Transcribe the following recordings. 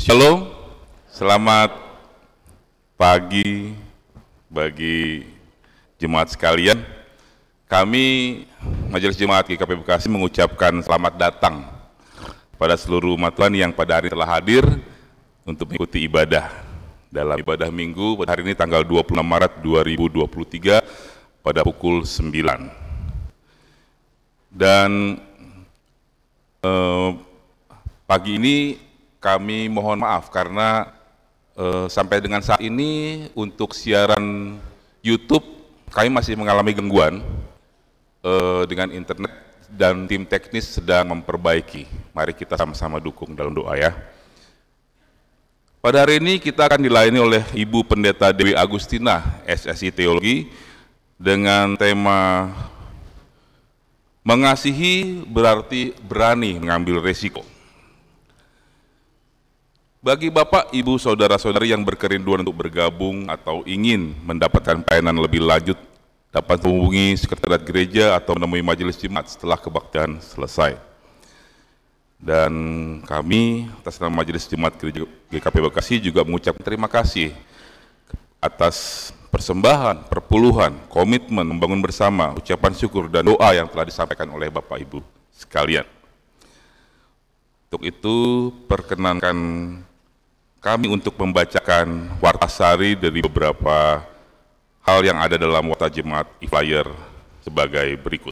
Shalom, selamat pagi bagi jemaat sekalian. Kami Majelis Jemaat GKP Bekasi mengucapkan selamat datang pada seluruh umat Tuhan yang pada hari telah hadir untuk mengikuti ibadah dalam ibadah minggu pada hari ini tanggal 26 Maret 2023 pada pukul 9. Dan pagi ini kami mohon maaf karena sampai dengan saat ini untuk siaran YouTube kami masih mengalami gangguan dengan internet dan tim teknis sedang memperbaiki. Mari kita sama-sama dukung dalam doa ya. Pada hari ini kita akan dilayani oleh Ibu Pendeta Dewi Agustina, SSI Teologi, dengan tema mengasihi berarti berani mengambil resiko. Bagi Bapak, Ibu, Saudara-saudari yang berkerinduan untuk bergabung atau ingin mendapatkan pelayanan lebih lanjut, dapat menghubungi Sekretariat Gereja atau menemui Majelis Jemaat setelah kebaktian selesai. Dan kami atas nama Majelis Jemaat Gereja GKP Bekasi juga mengucapkan terima kasih atas persembahan, perpuluhan, komitmen membangun bersama, ucapan syukur dan doa yang telah disampaikan oleh Bapak Ibu sekalian. Untuk itu perkenankan kami untuk membacakan wartasari dari beberapa hal yang ada dalam warta jemaat e-flyer sebagai berikut.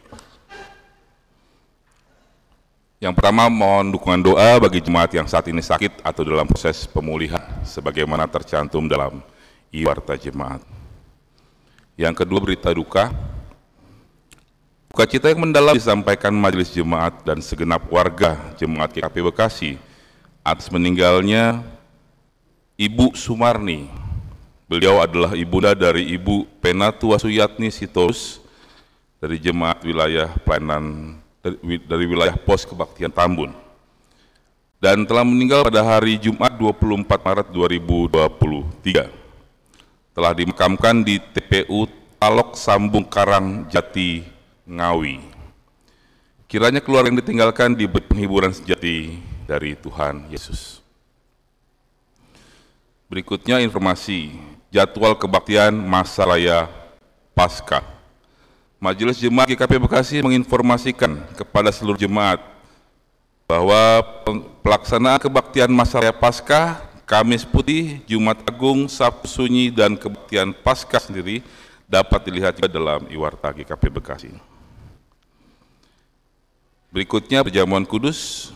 Yang pertama, mohon dukungan doa bagi jemaat yang saat ini sakit atau dalam proses pemulihan, sebagaimana tercantum dalam e-warta jemaat. Yang kedua, berita duka. Duka cita yang mendalam disampaikan Majelis Jemaat dan segenap warga Jemaat GKP Bekasi atas meninggalnya Ibu Sumarni. Beliau adalah ibunda dari Ibu Penatua Suyatni Sitorus dari Jemaat Wilayah Pelayanan dari wilayah Pos Kebaktian Tambun, dan telah meninggal pada hari Jumat 24 Maret 2023. Telah dimakamkan di TPU Talok Sambung Karang Jati Ngawi. Kiranya keluarga yang ditinggalkan diberi penghiburan sejati dari Tuhan Yesus. Berikutnya informasi jadwal kebaktian masa raya Paskah. Majelis Jemaat GKP Bekasi menginformasikan kepada seluruh jemaat bahwa pelaksanaan kebaktian masa raya Paskah, Kamis Putih, Jumat Agung, Sabtu Sunyi, dan kebaktian Paskah sendiri dapat dilihat juga dalam iwarta GKP Bekasi. Berikutnya perjamuan kudus.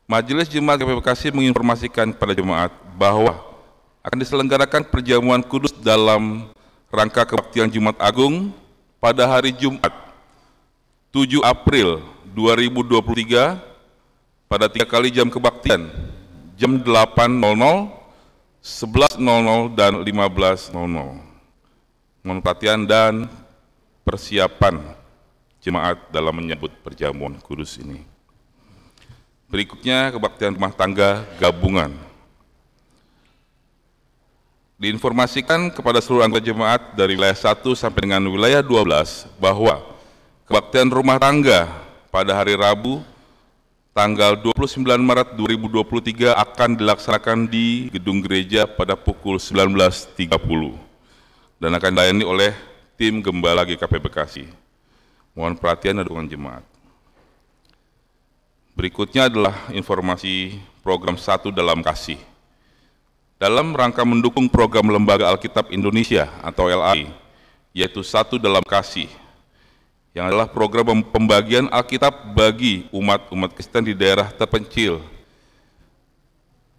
Majelis Jemaat GKP Bekasi menginformasikan kepada jemaat bahwa akan diselenggarakan perjamuan kudus dalam rangka kebaktian Jumat Agung pada hari Jumat 7 April 2023 pada 3 kali jam kebaktian, jam 8.00, 11.00, dan 15.00. Mohon perhatian dan persiapan jemaat dalam menyambut perjamuan kudus ini. Berikutnya kebaktian rumah tangga gabungan. Diinformasikan kepada seluruh anggota jemaat dari wilayah 1 sampai dengan wilayah 12 bahwa kebaktian rumah tangga pada hari Rabu tanggal 29 Maret 2023 akan dilaksanakan di gedung gereja pada pukul 19.30 dan akan dilayani oleh tim Gembala GKP Bekasi. Mohon perhatian dan dukungan jemaat. Berikutnya adalah informasi program Satu Dalam Kasih. Dalam rangka mendukung program Lembaga Alkitab Indonesia atau LAI, yaitu Satu Dalam Kasih, yang adalah program pembagian Alkitab bagi umat-umat Kristen di daerah terpencil.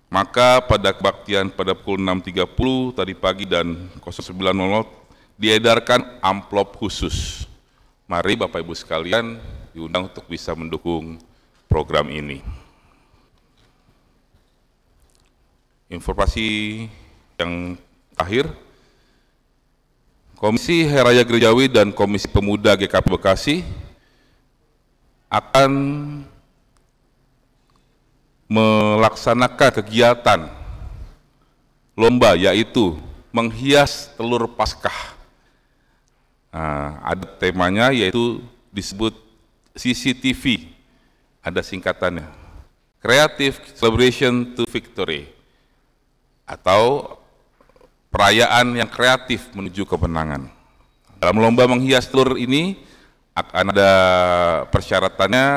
Maka pada kebaktian pada pukul 6.30 tadi pagi dan 09.00 diedarkan amplop khusus. Mari Bapak Ibu sekalian diundang untuk bisa mendukung program ini. Informasi yang terakhir, Komisi Hari Raya Gerejawi dan Komisi Pemuda GKP Bekasi akan melaksanakan kegiatan lomba, yaitu menghias telur Paskah. Ada temanya yaitu disebut CCTV, ada singkatannya, Creative Celebration to Victory. atau perayaan yang kreatif menuju kemenangan. Dalam lomba menghias telur ini akan ada persyaratannya,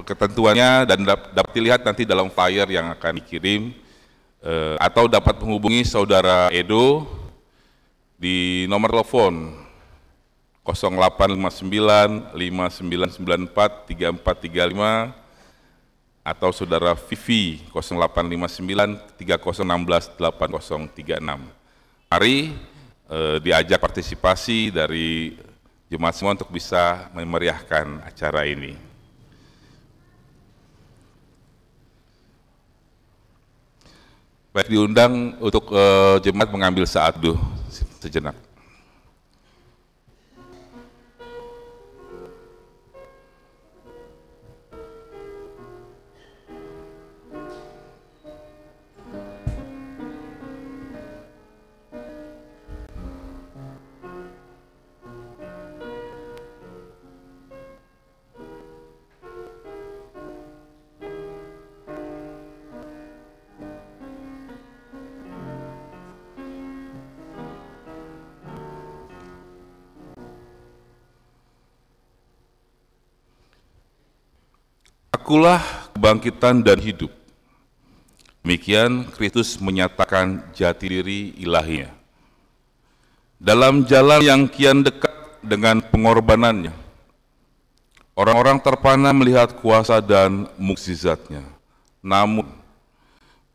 ketentuannya, dan dapat dilihat nanti dalam flyer yang akan dikirim, atau dapat menghubungi Saudara Edo di nomor telepon 0859 5994 3435 atau Saudara Vivi 0859 3016 8036. Mari diajak partisipasi dari jemaat semua untuk bisa memeriahkan acara ini. Baik, diundang untuk jemaat mengambil saat dulu sejenak. Akulah kebangkitan dan hidup. Demikian Kristus menyatakan jati diri ilahinya. Dalam jalan yang kian dekat dengan pengorbanannya, orang-orang terpana melihat kuasa dan mukjizatnya. Namun,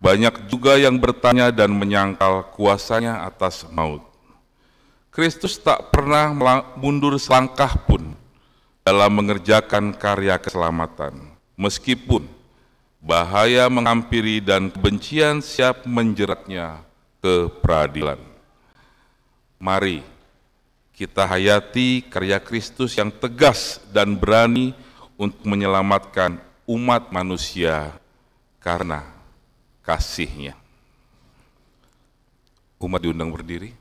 banyak juga yang bertanya dan menyangkal kuasanya atas maut. Kristus tak pernah mundur selangkah pun dalam mengerjakan karya keselamatan. Meskipun bahaya menghampiri dan kebencian siap menjeratnya ke peradilan. Mari kita hayati karya Kristus yang tegas dan berani untuk menyelamatkan umat manusia karena kasih-Nya. Umat diundang berdiri.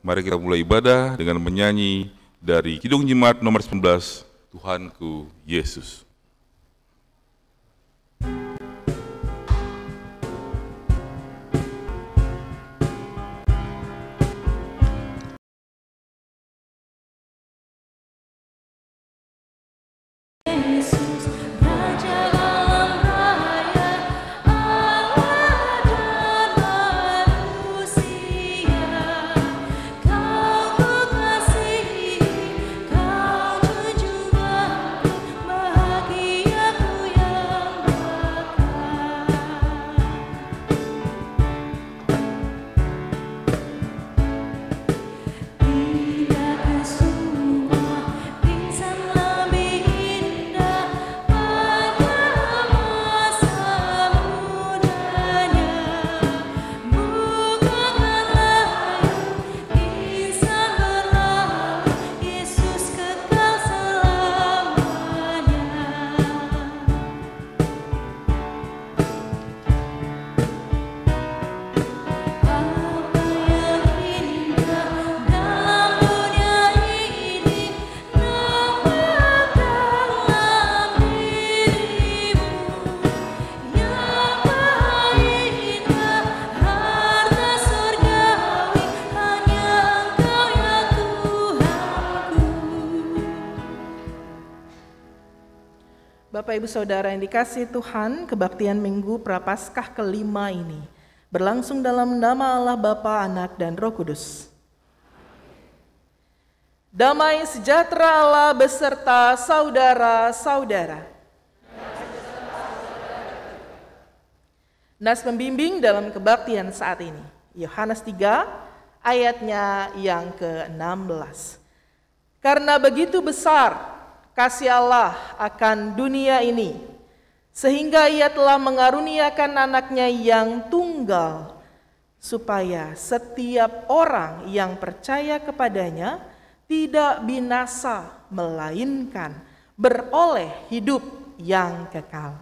Mari kita mulai ibadah dengan menyanyi dari Kidung Jemaat nomor 19, Tuhanku Yesus. Bapak Ibu Saudara yang dikasihi Tuhan, kebaktian Minggu Prapaskah kelima ini Berlangsung dalam nama Allah Bapa, Anak, dan Roh Kudus. Damai sejahtera Allah beserta saudara-saudara. Nas membimbing dalam kebaktian saat ini. Yohanes 3 ayatnya yang ke-16. Karena begitu besar kasih Allah akan dunia ini, sehingga Ia telah mengaruniakan anaknya yang tunggal, supaya setiap orang yang percaya kepadanya tidak binasa, melainkan beroleh hidup yang kekal.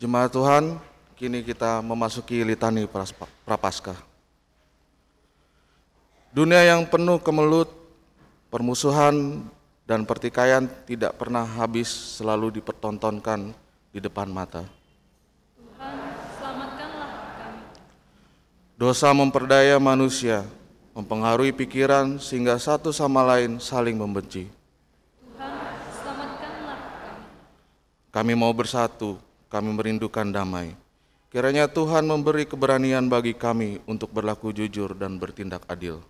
Jemaat Tuhan, kini kita memasuki litani Prapaskah. Dunia yang penuh kemelut, permusuhan, dan pertikaian tidak pernah habis, selalu dipertontonkan di depan mata. Tuhan, selamatkanlah kami. Dosa memperdaya manusia, mempengaruhi pikiran sehingga satu sama lain saling membenci. Tuhan, selamatkanlah kami. Kami mau bersatu, kami merindukan damai. Kiranya Tuhan memberi keberanian bagi kami untuk berlaku jujur dan bertindak adil.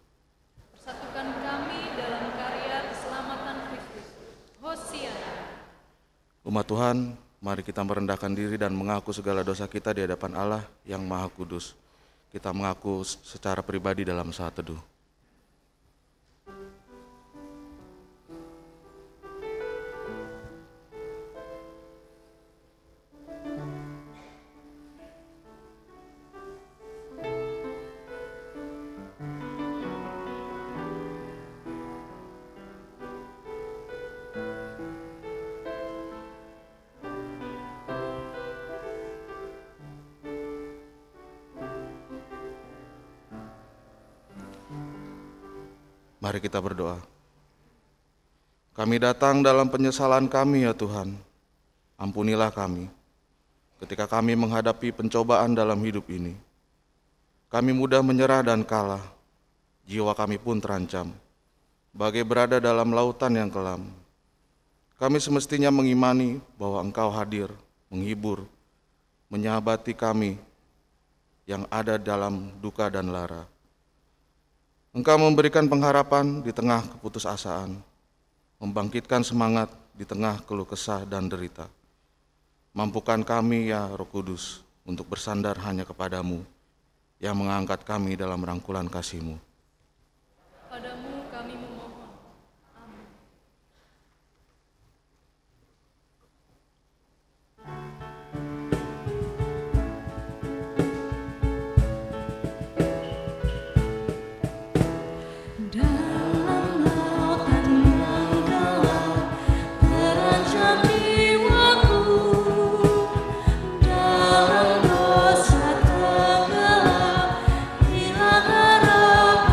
Persatukan kami dalam karya keselamatan Kristus. Hosiana. Umat Tuhan, mari kita merendahkan diri dan mengaku segala dosa kita di hadapan Allah yang Maha Kudus. Kita mengaku secara pribadi dalam saat teduh. Mari kita berdoa. Kami datang dalam penyesalan kami ya Tuhan. Ampunilah kami ketika kami menghadapi pencobaan dalam hidup ini. Kami mudah menyerah dan kalah. Jiwa kami pun terancam, bagai berada dalam lautan yang kelam. Kami semestinya mengimani bahwa Engkau hadir, menghibur, menyahabati kami yang ada dalam duka dan lara. Engkau memberikan pengharapan di tengah keputusasaan, membangkitkan semangat di tengah keluh kesah dan derita. Mampukan kami ya Roh Kudus untuk bersandar hanya kepadamu yang mengangkat kami dalam rangkulan kasih-Mu. Padamu kami memohon. Amin. Dalam lautan yang gelap, terancam jiwaku. Dalam dosa tenggelam, hilang harapan.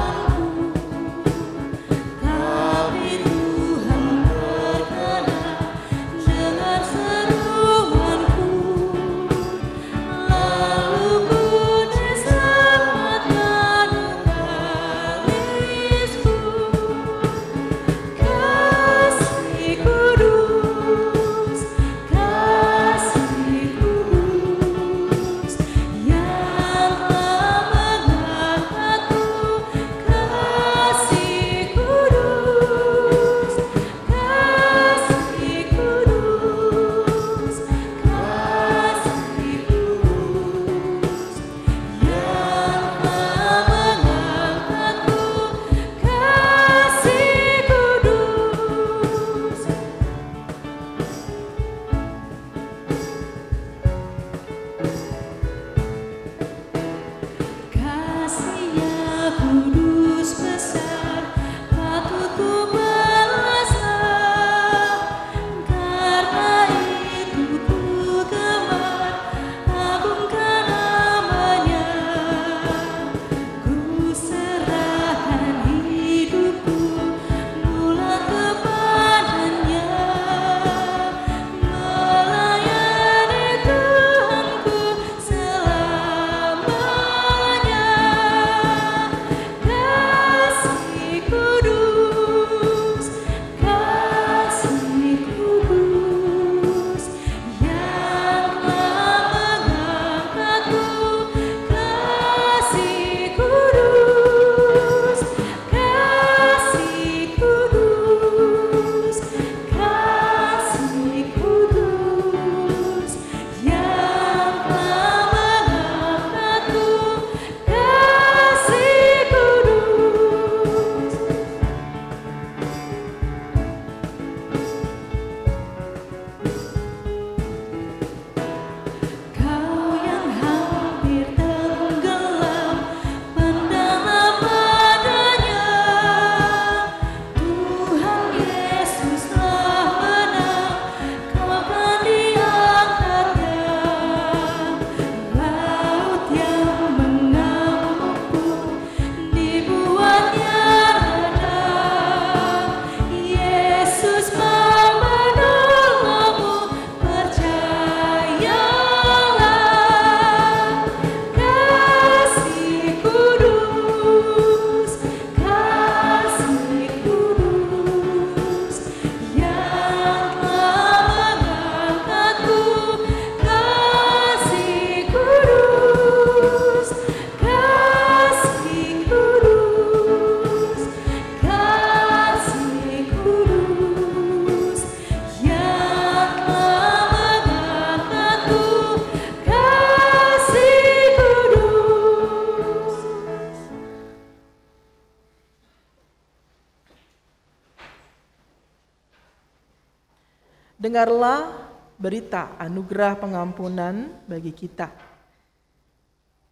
dengarlah berita anugerah pengampunan bagi kita.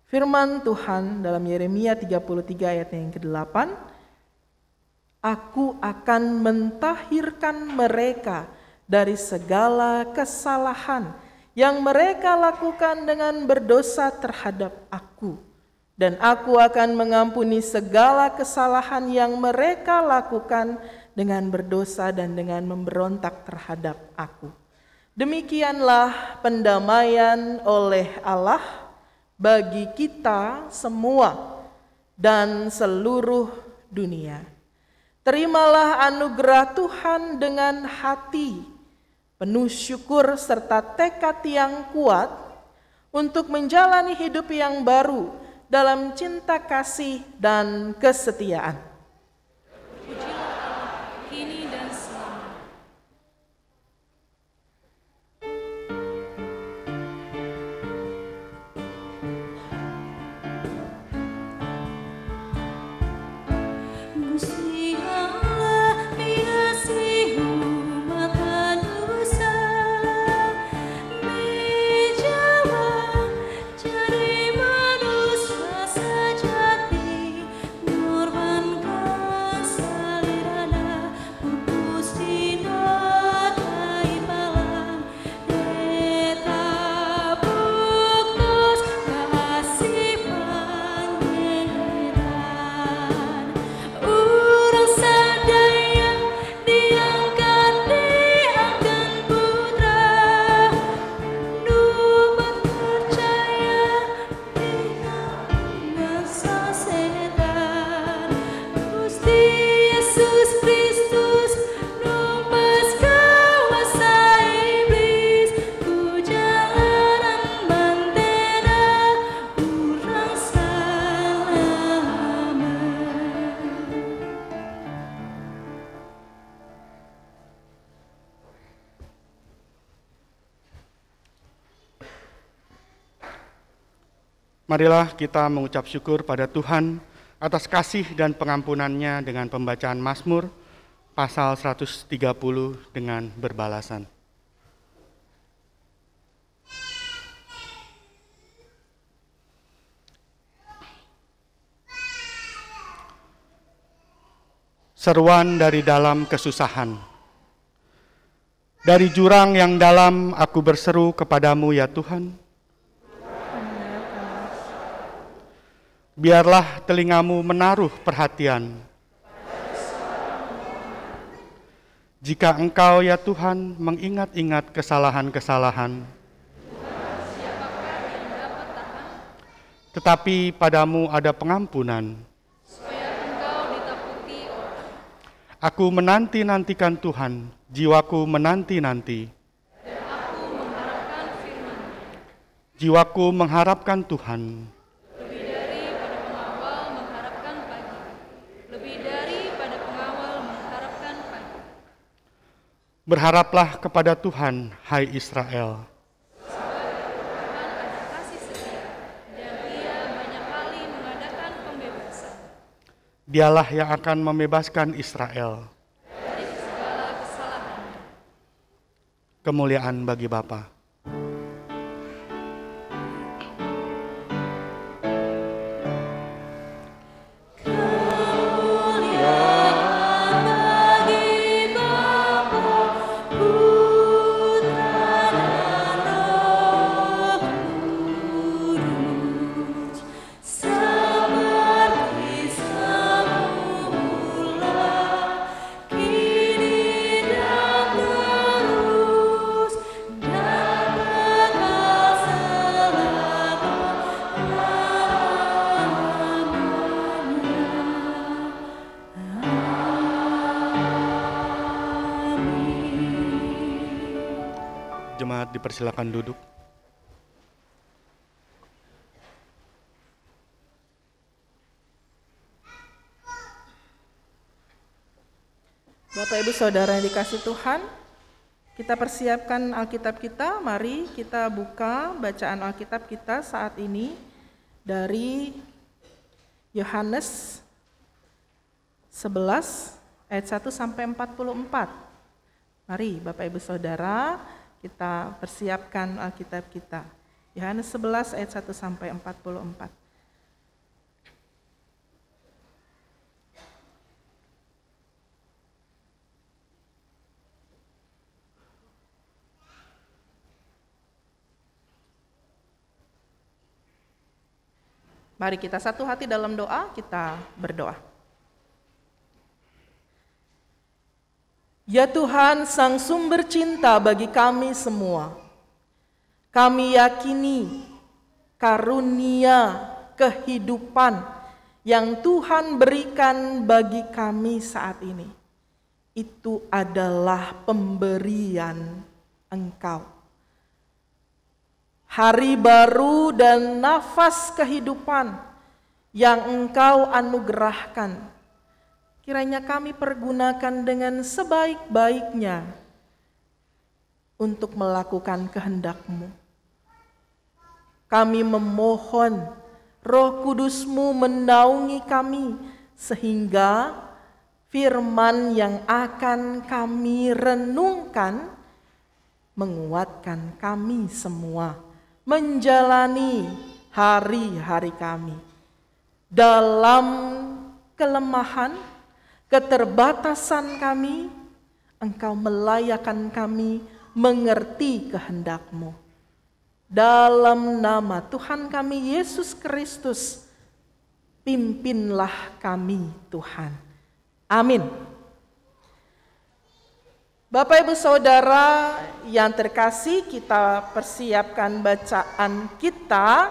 Firman Tuhan dalam Yeremia 33 ayat yang ke-8, Aku akan mentahirkan mereka dari segala kesalahan yang mereka lakukan dengan berdosa terhadap Aku. Dan Aku akan mengampuni segala kesalahan yang mereka lakukan dengan berdosa dan dengan memberontak terhadap Aku. Demikianlah pendamaian oleh Allah bagi kita semua dan seluruh dunia. Terimalah anugerah Tuhan dengan hati penuh syukur serta tekad yang kuat untuk menjalani hidup yang baru dalam cinta kasih dan kesetiaan. Pujilah Allah, kini dan selamanya. Gusti Allah mengasihi umat manusia, menjawab cari manusia sejati, mengorbankan selirana, pupus dinotai malam, ditabuk dos kasih pangeran. Urang sadaya diangkat putra, numat percaya binasa setan. Gusti Yesus Kristus numpes kuasa iblis, ku jalanan mantena urang selamat. Marilah kita mengucap syukur pada Tuhan atas kasih dan pengampunannya dengan pembacaan Mazmur pasal 130 dengan berbalasan. Seruan dari dalam kesusahan. Dari jurang yang dalam aku berseru kepadamu ya Tuhan. Biarlah telingamu menaruh perhatian. Jika Engkau ya Tuhan mengingat-ingat kesalahan-kesalahan, tetapi padamu ada pengampunan. Supaya Engkau ditakuti orang. Aku menanti-nantikan Tuhan, jiwaku menanti-nanti. Dan aku mengharapkan firman-Nya. Jiwaku mengharapkan Tuhan. Lebih daripada pengawal mengharapkan pagi. Lebih daripada pengawal mengharapkan pagi. Berharaplah kepada Tuhan, hai Israel. Tuhan ada kasih setia, dan Ia banyak kali mengadakan pembebasan. Dialah yang akan membebaskan Israel. Dari segala kesalahan. Kemuliaan bagi Bapa. Bagi Bapa, Putra dan Roh Kudus, seperti semula, kini dan terus, dan kekal Jemaat dipersilakan duduk. Bapak Ibu Saudara yang dikasih Tuhan, kita persiapkan Alkitab kita. Mari kita buka bacaan Alkitab kita saat ini dari Yohanes 11 ayat 1 sampai 44. Mari Bapak Ibu Saudara, kita persiapkan Alkitab kita. Yohanes 11 ayat 1 sampai 44. Mari kita satu hati dalam doa, kita berdoa. Ya Tuhan, Sang Sumber Cinta bagi kami semua, kami yakini karunia kehidupan yang Tuhan berikan bagi kami saat ini, itu adalah pemberian Engkau. Hari baru dan nafas kehidupan yang Engkau anugerahkan, kiranya kami pergunakan dengan sebaik-baiknya untuk melakukan kehendak-Mu. Kami memohon Roh Kudus-Mu menaungi kami, sehingga firman yang akan kami renungkan menguatkan kami semua menjalani hari-hari kami dalam kelemahan, keterbatasan kami. Engkau melayakkan kami mengerti kehendak-Mu. Dalam nama Tuhan kami Yesus Kristus, pimpinlah kami Tuhan. Amin. Bapak Ibu Saudara yang terkasih, kita persiapkan bacaan kita.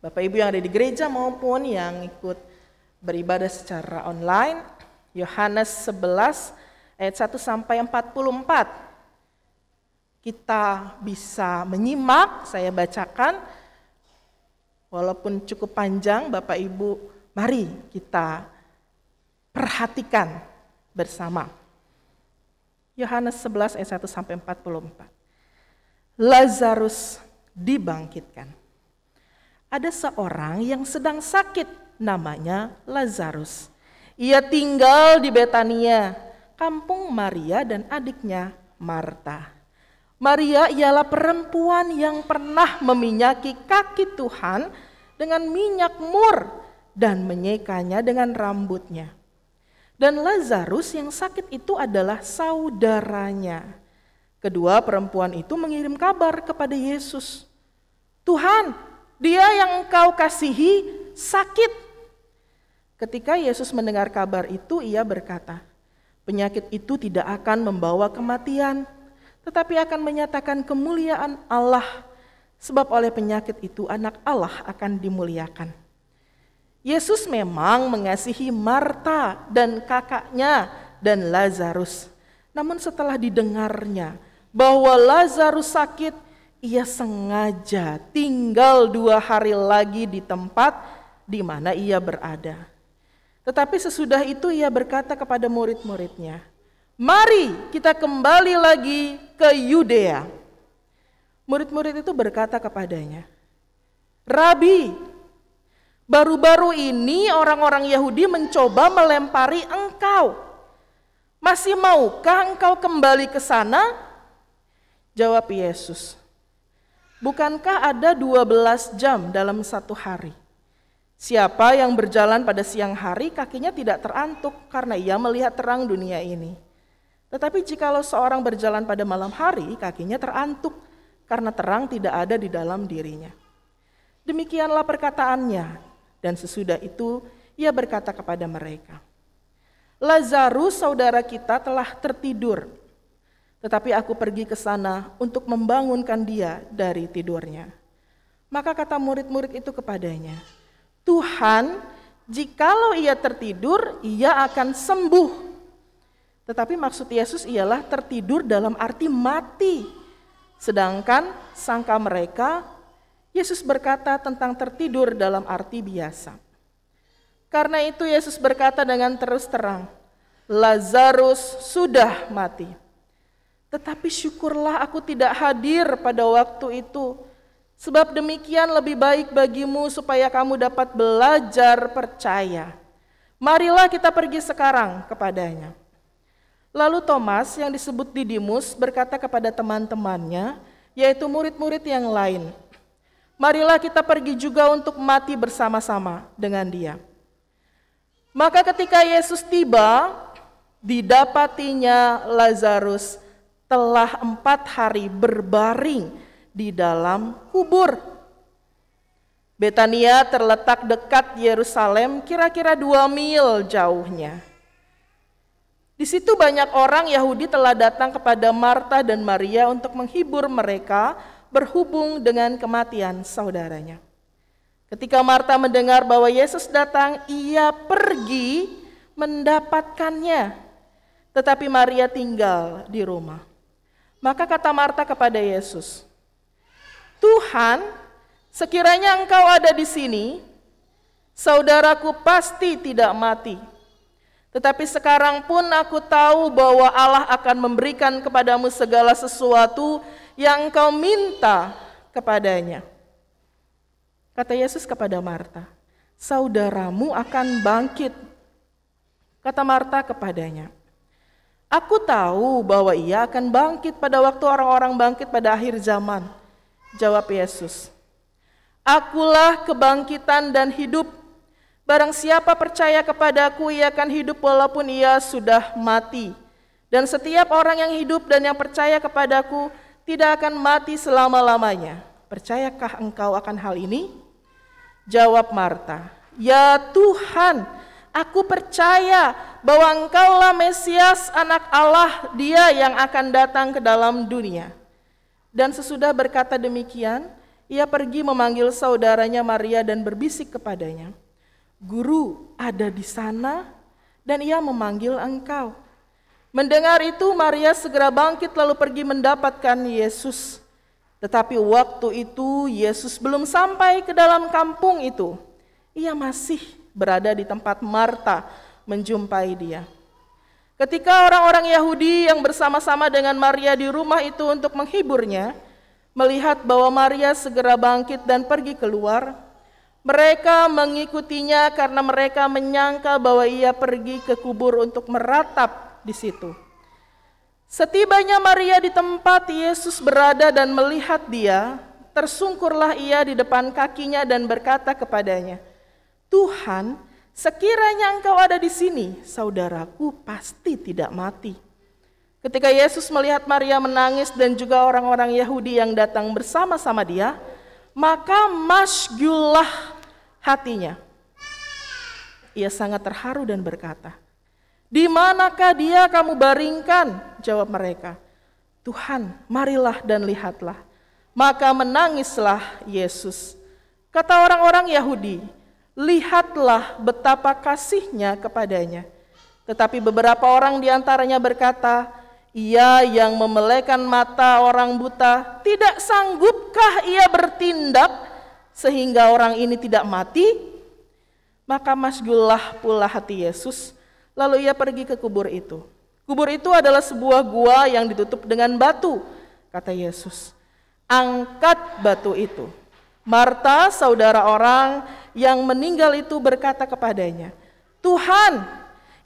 Bapak Ibu yang ada di gereja maupun yang ikut beribadah secara online, Yohanes 11 ayat 1 sampai 44. Kita bisa menyimak, saya bacakan. Walaupun cukup panjang, Bapak Ibu, mari kita perhatikan bersama. Yohanes 11 ayat 1 sampai 44. Lazarus dibangkitkan. Ada seorang yang sedang sakit, namanya Lazarus. Ia tinggal di Betania, kampung Maria dan adiknya Marta. Maria ialah perempuan yang pernah meminyaki kaki Tuhan dengan minyak mur dan menyekanya dengan rambutnya. Dan Lazarus yang sakit itu adalah saudaranya. Kedua perempuan itu mengirim kabar kepada Yesus. Tuhan, dia yang Engkau kasihi sakit. Ketika Yesus mendengar kabar itu, ia berkata, penyakit itu tidak akan membawa kematian, tetapi akan menyatakan kemuliaan Allah, sebab oleh penyakit itu anak Allah akan dimuliakan. Yesus memang mengasihi Marta dan kakaknya dan Lazarus. Namun setelah didengarnya bahwa Lazarus sakit, ia sengaja tinggal 2 hari lagi di tempat di mana ia berada. Tetapi sesudah itu ia berkata kepada murid-muridnya, mari kita kembali lagi ke Yudea. Murid-murid itu berkata kepadanya, Rabi, baru-baru ini orang-orang Yahudi mencoba melempari Engkau. Masih maukah Engkau kembali ke sana? Jawab Yesus, bukankah ada 12 jam dalam satu hari? Siapa yang berjalan pada siang hari kakinya tidak terantuk karena ia melihat terang dunia ini. Tetapi jikalau seorang berjalan pada malam hari, kakinya terantuk karena terang tidak ada di dalam dirinya. Demikianlah perkataannya, dan sesudah itu ia berkata kepada mereka, Lazarus saudara kita telah tertidur, tetapi aku pergi ke sana untuk membangunkan dia dari tidurnya. Maka kata murid-murid itu kepadanya, Tuhan, jikalau ia tertidur, ia akan sembuh. Tetapi maksud Yesus ialah tertidur dalam arti mati. Sedangkan sangka mereka, Yesus berkata tentang tertidur dalam arti biasa. Karena itu Yesus berkata dengan terus terang, Lazarus sudah mati. Tetapi syukurlah aku tidak hadir pada waktu itu, sebab demikian lebih baik bagimu supaya kamu dapat belajar percaya. Marilah kita pergi sekarang kepadanya. Lalu Thomas yang disebut Didimus berkata kepada teman-temannya, yaitu murid-murid yang lain, "Marilah kita pergi juga untuk mati bersama-sama dengan dia." Maka ketika Yesus tiba, didapatinya Lazarus telah 4 hari berbaring di dalam kubur. Betania terletak dekat Yerusalem, kira-kira 2 mil jauhnya. Di situ banyak orang Yahudi telah datang kepada Marta dan Maria untuk menghibur mereka berhubung dengan kematian saudaranya. Ketika Marta mendengar bahwa Yesus datang, ia pergi mendapatkannya. Tetapi Maria tinggal di rumah. Maka kata Marta kepada Yesus, "Tuhan, sekiranya Engkau ada di sini, saudaraku pasti tidak mati. Tetapi sekarang pun aku tahu bahwa Allah akan memberikan kepadamu segala sesuatu yang Engkau minta kepadanya." Kata Yesus kepada Marta, "Saudaramu akan bangkit." Kata Marta kepadanya, "Aku tahu bahwa ia akan bangkit pada waktu orang-orang bangkit pada akhir zaman." Jawab Yesus, "Akulah kebangkitan dan hidup. Barang siapa percaya kepadaku, ia akan hidup walaupun ia sudah mati. Dan setiap orang yang hidup dan yang percaya kepadaku tidak akan mati selama-lamanya. Percayakah engkau akan hal ini?" Jawab Marta, "Ya Tuhan, aku percaya bahwa Engkaulah Mesias, Anak Allah, Dia yang akan datang ke dalam dunia." Dan sesudah berkata demikian, ia pergi memanggil saudaranya Maria dan berbisik kepadanya, "Guru ada di sana dan ia memanggil engkau." Mendengar itu, Maria segera bangkit lalu pergi mendapatkan Yesus. Tetapi waktu itu Yesus belum sampai ke dalam kampung itu. Ia masih berada di tempat Marta menjumpai dia. Ketika orang-orang Yahudi yang bersama-sama dengan Maria di rumah itu untuk menghiburnya, melihat bahwa Maria segera bangkit dan pergi keluar, mereka mengikutinya karena mereka menyangka bahwa ia pergi ke kubur untuk meratap di situ. Setibanya Maria di tempat Yesus berada dan melihat dia, tersungkurlah ia di depan kakinya dan berkata kepadanya, "Tuhan, sekiranya Engkau ada di sini, saudaraku pasti tidak mati." Ketika Yesus melihat Maria menangis dan juga orang-orang Yahudi yang datang bersama-sama dia, maka masyghullah hatinya. Ia sangat terharu dan berkata, "Di manakah dia kamu baringkan?" Jawab mereka, "Tuhan, marilah dan lihatlah." Maka menangislah Yesus. Kata orang-orang Yahudi, "Lihatlah betapa kasihnya kepadanya." Tetapi beberapa orang diantaranya berkata, "Ia yang memelekan mata orang buta, tidak sanggupkah ia bertindak sehingga orang ini tidak mati?" Maka masyghullah pula hati Yesus. Lalu ia pergi ke kubur itu. Kubur itu adalah sebuah gua yang ditutup dengan batu. Kata Yesus, "Angkat batu itu." Marta, saudara orang yang meninggal itu berkata kepadanya, "Tuhan,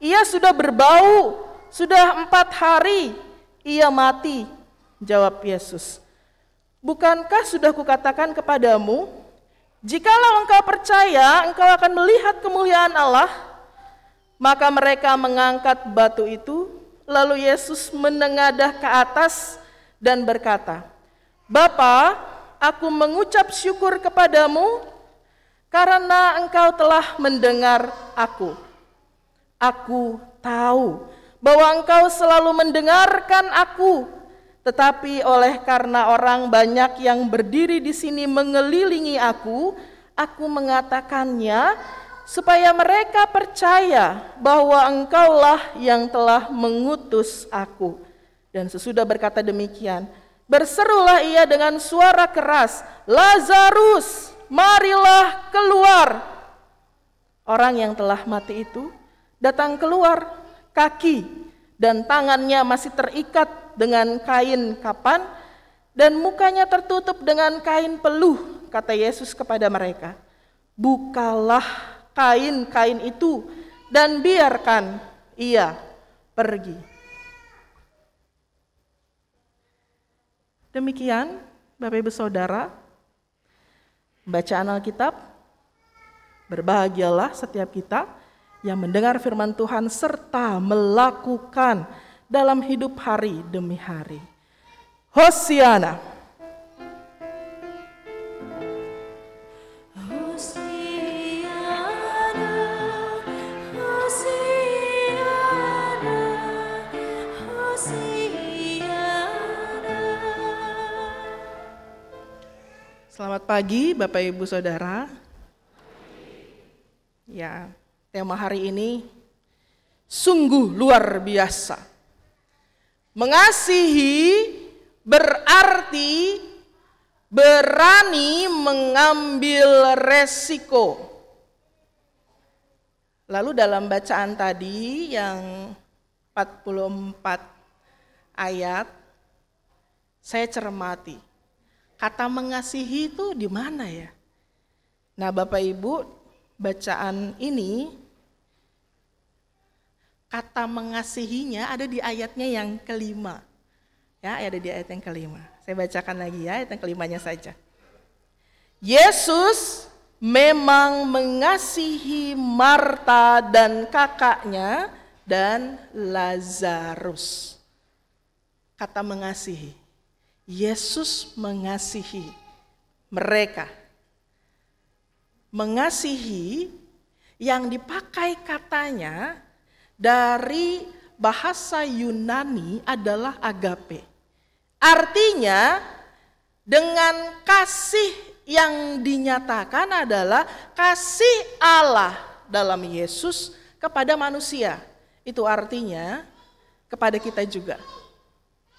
ia sudah berbau, sudah 4 hari ia mati." Jawab Yesus, "Bukankah sudah kukatakan kepadamu, jikalau engkau percaya, engkau akan melihat kemuliaan Allah?" Maka mereka mengangkat batu itu, lalu Yesus menengadah ke atas dan berkata, "Bapa, aku mengucap syukur kepadamu karena engkau telah mendengar aku. Aku tahu bahwa engkau selalu mendengarkan aku, tetapi oleh karena orang banyak yang berdiri di sini mengelilingi aku mengatakannya, supaya mereka percaya bahwa engkaulah yang telah mengutus aku." Dan sesudah berkata demikian, berserulah ia dengan suara keras, "Lazarus, marilah keluar." Orang yang telah mati itu datang keluar, kaki dan tangannya masih terikat dengan kain kapan, dan mukanya tertutup dengan kain peluh. Kata Yesus kepada mereka, "Bukalah kain-kain itu dan biarkan ia pergi." Demikian Bapak Ibu Saudara, bacaan Alkitab. Berbahagialah setiap kita yang mendengar firman Tuhan serta melakukan dalam hidup hari demi hari. Hosiana. Selamat pagi Bapak Ibu Saudara. Ya, tema hari ini sungguh luar biasa. Mengasihi berarti berani mengambil resiko. Lalu dalam bacaan tadi yang 44 ayat, saya cermati. Kata mengasihi itu di mana ya? Nah Bapak Ibu, bacaan ini, kata mengasihinya ada di ayatnya yang kelima. Ya, ada di ayat yang kelima. Saya bacakan lagi ya, ayat yang kelimanya saja. Yesus memang mengasihi Marta dan kakaknya dan Lazarus. Kata mengasihi. Yesus mengasihi mereka. Mengasihi yang dipakai katanya dari bahasa Yunani adalah agape. Artinya dengan kasih yang dinyatakan adalah kasih Allah dalam Yesus kepada manusia. Itu artinya kepada kita juga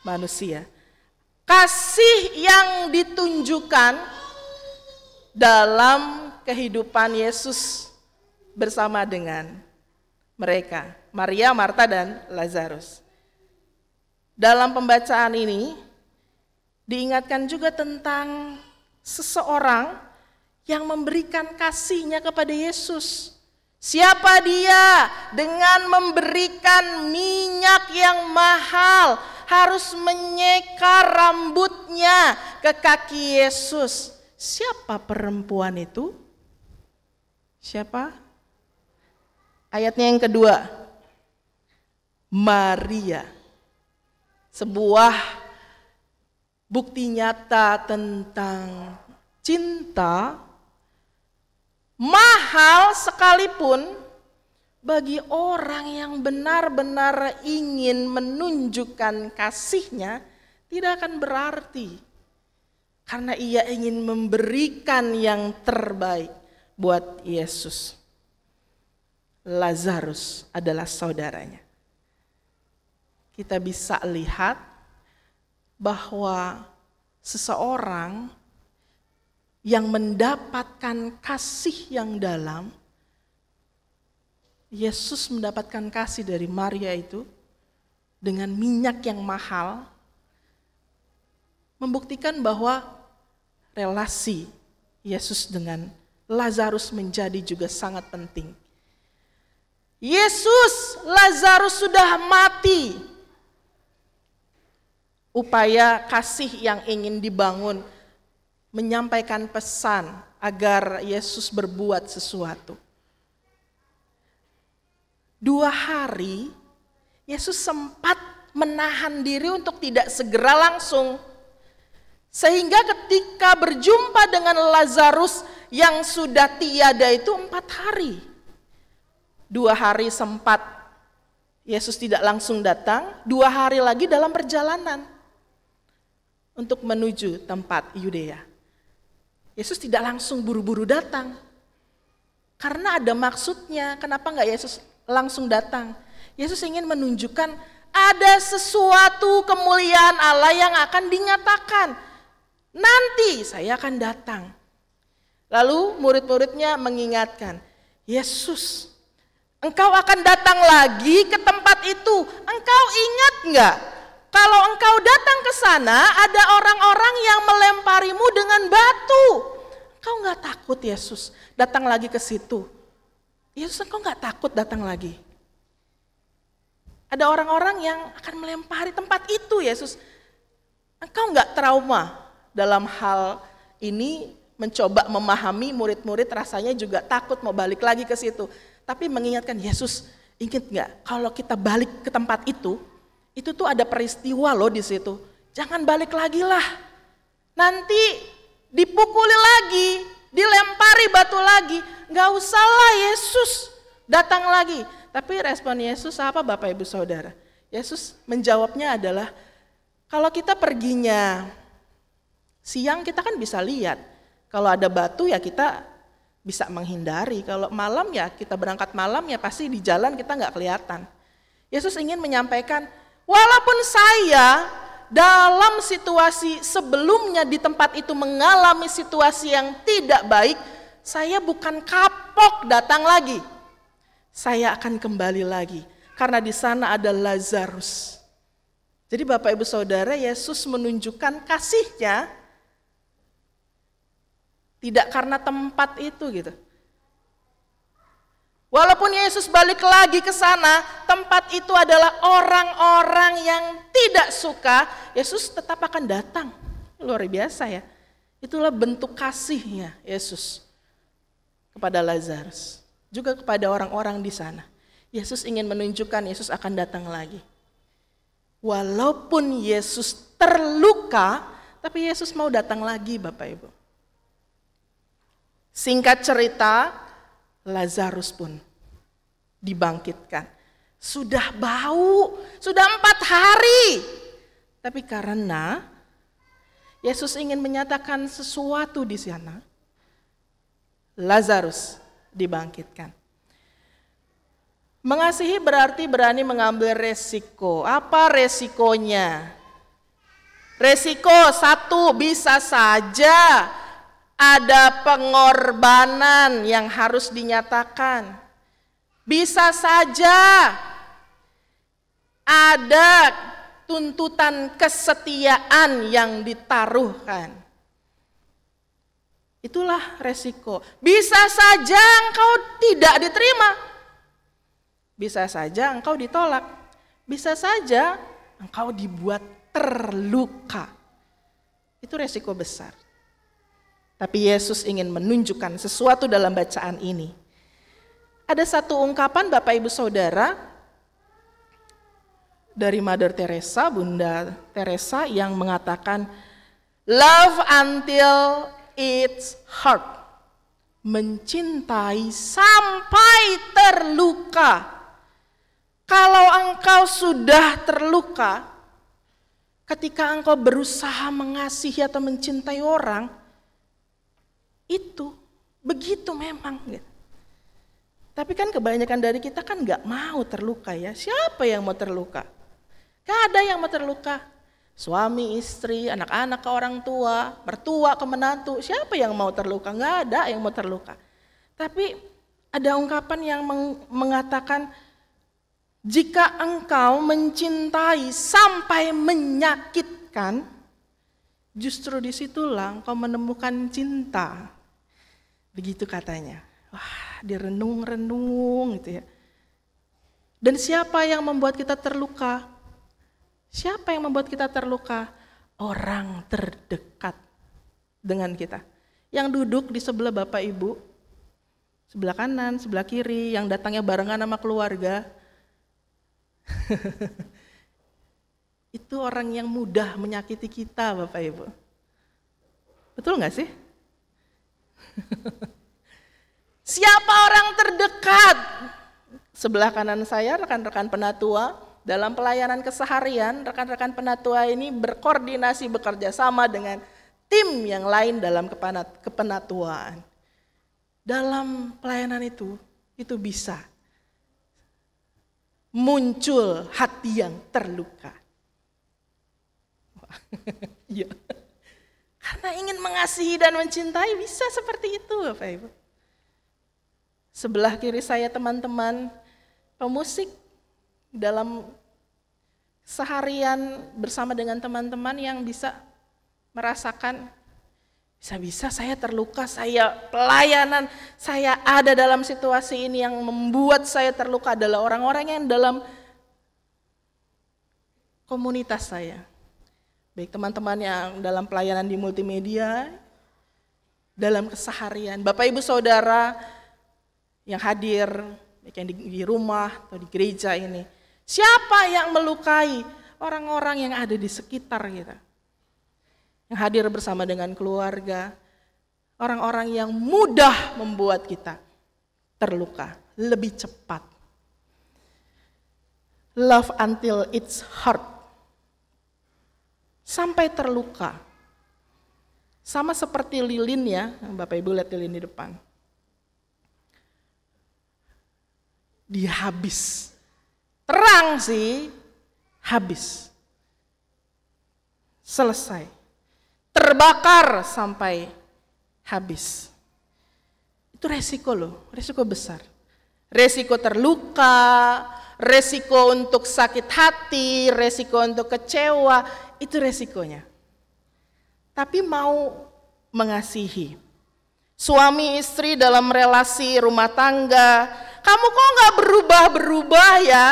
manusia. Kasih yang ditunjukkan dalam kehidupan Yesus bersama dengan mereka, Maria, Marta, dan Lazarus. Dalam pembacaan ini diingatkan juga tentang seseorang yang memberikan kasihnya kepada Yesus. Siapa dia? Dengan memberikan minyak yang mahal, harus menyeka rambutnya ke kaki Yesus. Siapa perempuan itu? Siapa? Ayatnya yang kedua. Maria. Sebuah bukti nyata tentang cinta, mahal sekalipun bagi orang yang benar-benar ingin menunjukkan kasihnya tidak akan berarti. Karena ia ingin memberikan yang terbaik buat Yesus. Lazarus adalah saudaranya. Kita bisa lihat bahwa seseorang yang mendapatkan kasih yang dalam, Yesus mendapatkan kasih dari Maria itu dengan minyak yang mahal, membuktikan bahwa relasi Yesus dengan Lazarus menjadi juga sangat penting. Yesus, Lazarus sudah mati. Upaya kasih yang ingin dibangun menyampaikan pesan agar Yesus berbuat sesuatu. 2 hari Yesus sempat menahan diri untuk tidak segera langsung. Sehingga ketika berjumpa dengan Lazarus yang sudah tiada itu 4 hari. 2 hari sempat Yesus tidak langsung datang, 2 hari lagi dalam perjalanan untuk menuju tempat Yudea. Yesus tidak langsung buru-buru datang. Karena ada maksudnya, kenapa enggak Yesus langsung datang? Yesus ingin menunjukkan ada sesuatu kemuliaan Allah yang akan dinyatakan. Nanti saya akan datang. Lalu murid-muridnya mengingatkan, Yesus, engkau akan datang lagi ke tempat itu. Engkau ingat enggak? Kalau engkau datang ke sana, ada orang-orang yang melemparimu dengan batu. Engkau enggak takut Yesus datang lagi ke situ? Yesus, engkau enggak takut datang lagi? Ada orang-orang yang akan melempari tempat itu Yesus. Engkau nggak trauma dalam hal ini, mencoba memahami murid-murid rasanya juga takut mau balik lagi ke situ. Tapi mengingatkan, Yesus, ingat nggak kalau kita balik ke tempat itu tuh ada peristiwa loh di situ. Jangan balik lagi lah. Nanti dipukuli lagi, dilempari batu lagi. Nggak usah lah Yesus datang lagi. Tapi respon Yesus apa Bapak Ibu Saudara? Yesus menjawabnya adalah, kalau kita perginya siang kita kan bisa lihat. Kalau ada batu ya kita bisa menghindari. Kalau malam ya kita berangkat malam ya pasti di jalan kita nggak kelihatan. Yesus ingin menyampaikan, walaupun saya dalam situasi sebelumnya di tempat itu mengalami situasi yang tidak baik, saya bukan kapok datang lagi. Saya akan kembali lagi karena di sana ada Lazarus. Jadi Bapak Ibu Saudara, Yesus menunjukkan kasih-Nya tidak karena tempat itu gitu. Walaupun Yesus balik lagi ke sana, tempat itu adalah orang-orang yang tidak suka, Yesus tetap akan datang. Luar biasa ya. Itulah bentuk kasih-Nya Yesus kepada Lazarus, juga kepada orang-orang di sana. Yesus ingin menunjukkan Yesus akan datang lagi. Walaupun Yesus terluka, tapi Yesus mau datang lagi Bapak Ibu. Singkat cerita, Lazarus pun dibangkitkan. Sudah bau, sudah 4 hari. Tapi karena Yesus ingin menyatakan sesuatu di sana, Lazarus dibangkitkan. Mengasihi berarti berani mengambil resiko. Apa resikonya? Resiko satu, bisa saja ada pengorbanan yang harus dinyatakan. Bisa saja ada tuntutan kesetiaan yang ditaruhkan. Itulah resiko. Bisa saja engkau tidak diterima. Bisa saja engkau ditolak. Bisa saja engkau dibuat terluka. Itu resiko besar. Tapi Yesus ingin menunjukkan sesuatu dalam bacaan ini. Ada satu ungkapan Bapak Ibu Saudara dari Mother Teresa, Bunda Teresa yang mengatakan, love until it's hurt. Mencintai sampai terluka. Kalau engkau sudah terluka, ketika engkau berusaha mengasihi atau mencintai orang, itu begitu memang. Tapi kan kebanyakan dari kita kan gak mau terluka ya. Siapa yang mau terluka? Gak ada yang mau terluka. Suami, istri, anak-anak ke orang tua, mertua ke menantu. Siapa yang mau terluka? Gak ada yang mau terluka. Tapi ada ungkapan yang mengatakan, jika engkau mencintai sampai menyakitkan, justru disitulah engkau menemukan cinta. Begitu katanya. Wah, direnung-renung gitu ya. Dan siapa yang membuat kita terluka? Siapa yang membuat kita terluka? Orang terdekat dengan kita. Yang duduk di sebelah Bapak Ibu, sebelah kanan, sebelah kiri, yang datangnya barengan sama keluarga. Itu orang yang mudah menyakiti kita Bapak Ibu. Betul gak sih? Siapa orang terdekat? Sebelah kanan saya rekan-rekan penatua. Dalam pelayanan keseharian, rekan-rekan penatua ini berkoordinasi, bekerja sama dengan tim yang lain dalam kepenatuaan. Dalam pelayanan itu bisa muncul hati yang terluka. Ya. Karena ingin mengasihi dan mencintai bisa seperti itu Bapak Ibu. Sebelah kiri saya teman-teman pemusik dalam seharian bersama dengan teman-teman yang bisa merasakan bisa-bisa saya terluka, saya pelayanan, saya ada dalam situasi ini yang membuat saya terluka adalah orang-orang yang dalam komunitas saya. Baik teman-teman yang dalam pelayanan di multimedia, dalam keseharian, Bapak Ibu Saudara yang hadir, baik yang di rumah atau di gereja ini, siapa yang melukai orang-orang yang ada di sekitar kita? Yang hadir bersama dengan keluarga, orang-orang yang mudah membuat kita terluka lebih cepat. Love until it's hurt. Sampai terluka. Sama seperti lilin ya, Bapak Ibu lihat lilin di depan. Dia habis. Terang sih, habis. Selesai. Terbakar sampai habis. Itu resiko loh, resiko besar. Resiko terluka, resiko untuk sakit hati, resiko untuk kecewa, itu resikonya. Tapi mau mengasihi. Suami istri dalam relasi rumah tangga, kamu kok gak berubah-berubah ya?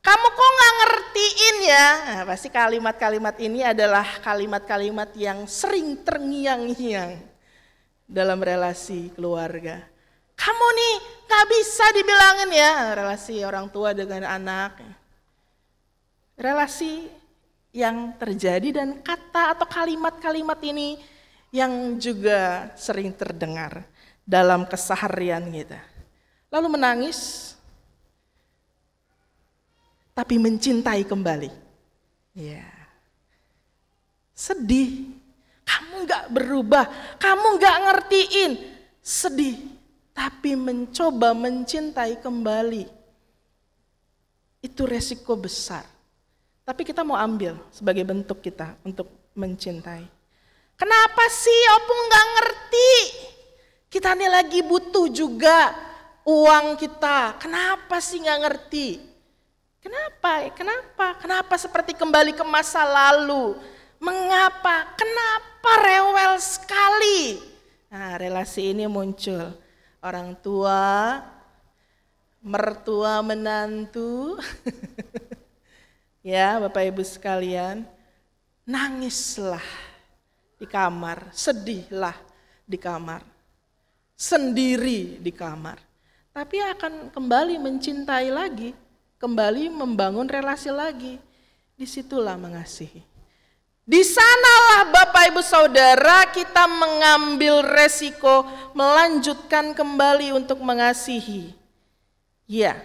Kamu kok gak ngertiin ya? Nah, pasti kalimat-kalimat ini adalah kalimat-kalimat yang sering terngiang-ngiang dalam relasi keluarga. Kamu nih gak bisa dibilangin ya, relasi orang tua dengan anak. Relasi yang terjadi dan kata atau kalimat-kalimat ini yang juga sering terdengar dalam keseharian kita. Lalu menangis, tapi mencintai kembali. Ya. Sedih, kamu gak berubah, kamu gak ngertiin. Sedih, tapi mencoba mencintai kembali. Itu resiko besar. Tapi kita mau ambil sebagai bentuk kita untuk mencintai. Kenapa sih Opung gak ngerti? Kita ini lagi butuh juga uang kita. Kenapa sih gak ngerti? Kenapa seperti kembali ke masa lalu? Mengapa? Kenapa rewel sekali? Nah, relasi ini muncul. Orang tua, mertua, menantu. Ya, Bapak Ibu sekalian, nangislah di kamar, sedihlah di kamar, sendiri di kamar. Tapi akan kembali mencintai lagi, kembali membangun relasi lagi. Disitulah mengasihi. Di sanalah Bapak Ibu Saudara kita mengambil resiko melanjutkan kembali untuk mengasihi. Ya,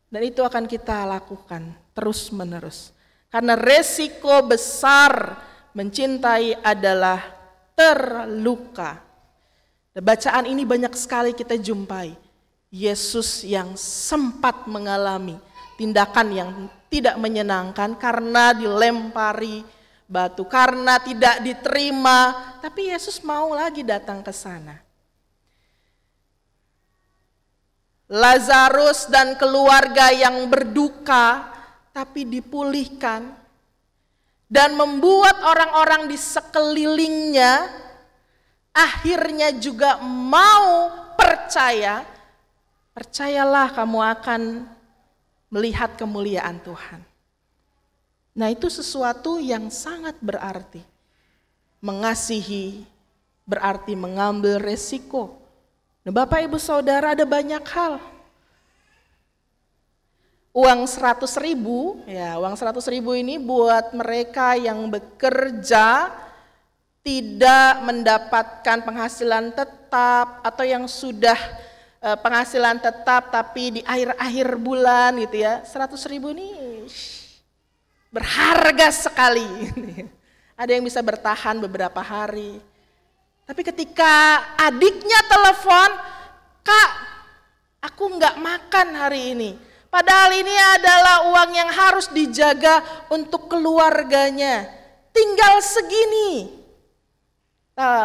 dan itu akan kita lakukan terus menerus. Karena resiko besar mencintai adalah terluka. Dan bacaan ini banyak sekali kita jumpai. Yesus yang sempat mengalami tindakan yang tidak menyenangkan karena dilempari batu, karena tidak diterima, tapi Yesus mau lagi datang ke sana. Lazarus dan keluarga yang berduka tapi dipulihkan dan membuat orang-orang di sekelilingnya akhirnya juga mau percaya. Percayalah kamu akan melihat kemuliaan Tuhan. Nah, itu sesuatu yang sangat berarti. Mengasihi berarti mengambil resiko. Nah, Bapak Ibu Saudara, ada banyak hal. Uang 100.000, ya uang 100.000 ini buat mereka yang bekerja tidak mendapatkan penghasilan tetap atau yang sudah penghasilan tetap tapi di akhir-akhir bulan gitu ya. 100.000 ini berharga sekali. Ada yang bisa bertahan beberapa hari. Tapi ketika adiknya telepon, "Kak, aku nggak makan hari ini." Padahal ini adalah uang yang harus dijaga untuk keluarganya. Tinggal segini.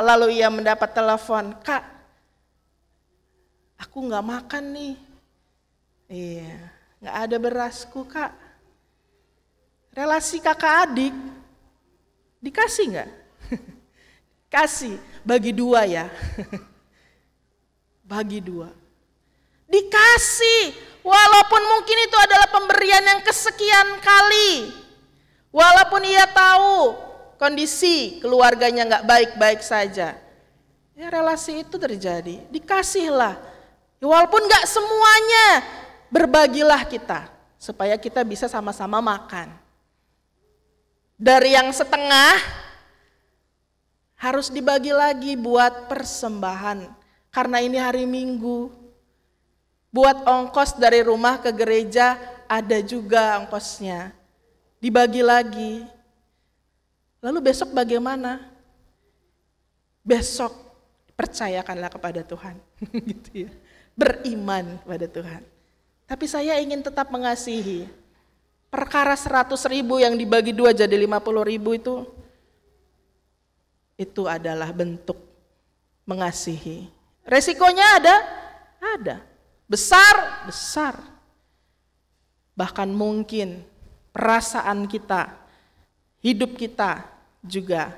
Lalu ia mendapat telepon, "Kak, aku nggak makan nih." Iya, nggak ada berasku, Kak. Relasi kakak adik, dikasih nggak? Kasih, bagi dua ya. Bagi dua. Dikasih, walaupun mungkin itu adalah pemberian yang kesekian kali. Walaupun ia tahu kondisi keluarganya nggak baik-baik saja, ya relasi itu terjadi. Dikasihlah, ya, walaupun nggak semuanya, berbagilah kita supaya kita bisa sama-sama makan. Dari yang setengah harus dibagi lagi buat persembahan, karena ini hari Minggu. Buat ongkos dari rumah ke gereja ada juga ongkosnya. Dibagi lagi. Lalu besok bagaimana? Besok percayakanlah kepada Tuhan. Gitu ya. Beriman kepada Tuhan. Tapi saya ingin tetap mengasihi. Perkara 100.000 yang dibagi 2 jadi 50.000 itu adalah bentuk mengasihi. Resikonya ada? Ada. Besar, besar. Bahkan mungkin perasaan kita, hidup kita juga